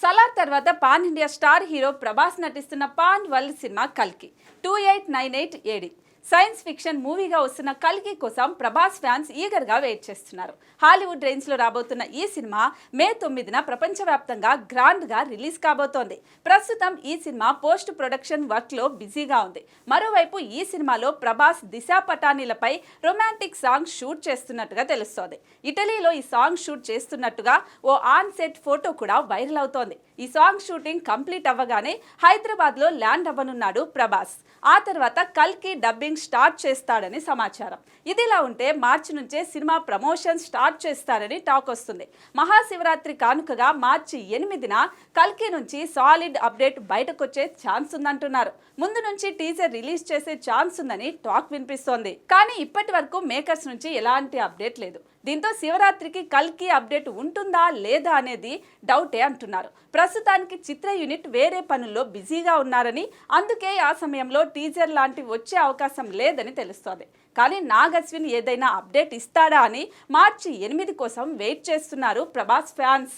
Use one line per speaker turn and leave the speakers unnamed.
సలార్ తర్వాత pan India star hero Prabhas నటిస్తున్న pan world cinema కల్కి 2898 ఏడి సైన్స్ ఫిక్షన్ మూవీగా వస్తున్న కల్కి కోసం ప్రభాస్ ఫ్యాన్స్ ఈగర్గా వెయిట్ చేస్తున్నారు. హాలీవుడ్ రేంజ్లో రాబోతున్న ఈ సినిమా మే 9న ప్రపంచవ్యాప్తంగా గ్రాండ్గా రిలీజ్ కాబోతోంది. ప్రస్తుతం ఈ సినిమా పోస్ట్ ప్రొడక్షన్ వర్క్లో బిజీగా ఉంది. మరోవైపు ఈ సినిమాలో ప్రభాస్ దిశా పటానీలపై రొమాంటిక్ సాంగ్ షూట్ చేస్తున్నట్టుగా తెలుస్తోంది. ఇటలీలో ఈ సాంగ్ షూట్ చేస్తున్నట్టుగా ఓ ఆన్ సెట్ ఫోటో కూడా వైరల్ అవుతోంది. ఈ సాంగ్ షూటింగ్ కంప్లీట్ అవ్వగానే హైదరాబాద్లో ల్యాండ్ అవ్వనున్నాడు ప్రభాస్. ఆ తర్వాత కల్కి డబ్బింగ్ స్టార్ట్ చేస్తాడని సమాచారం. ఇదిలా ఉంటే మార్చి నుంచే సినిమా ప్రమోషన్ స్టార్ట్ చేస్తారని టాక్ వస్తుంది. మహాశివరాత్రి కానుకగా మార్చి 8న కల్కి నుంచి సాలిడ్ అప్డేట్ బయటకొచ్చే ఛాన్స్ ఉందంటున్నారు. ముందు నుంచి టీజర్ రిలీజ్ చేసే ఛాన్స్ ఉందని టాక్ వినిపిస్తోంది. కానీ ఇప్పటి వరకు మేకర్స్ నుంచి ఎలాంటి అప్డేట్ లేదు. దీంతో శివరాత్రికి కల్కి అప్డేట్ ఉంటుందా లేదా అనేది డౌటే అంటున్నారు. ప్రస్తుతానికి చిత్ర యూనిట్ వేరే పనుల్లో బిజీగా ఉన్నారని, అందుకే ఆ సమయంలో టీజర్ లాంటివి వచ్చే అవకాశం లేదని తెలుస్తోంది. కానీ నాగ్ అశ్విన్ ఏదైనా అప్డేట్ ఇస్తాడా అని మార్చి 8 కోసం వెయిట్ చేస్తున్నారు ప్రభాస్ ఫ్యాన్స్.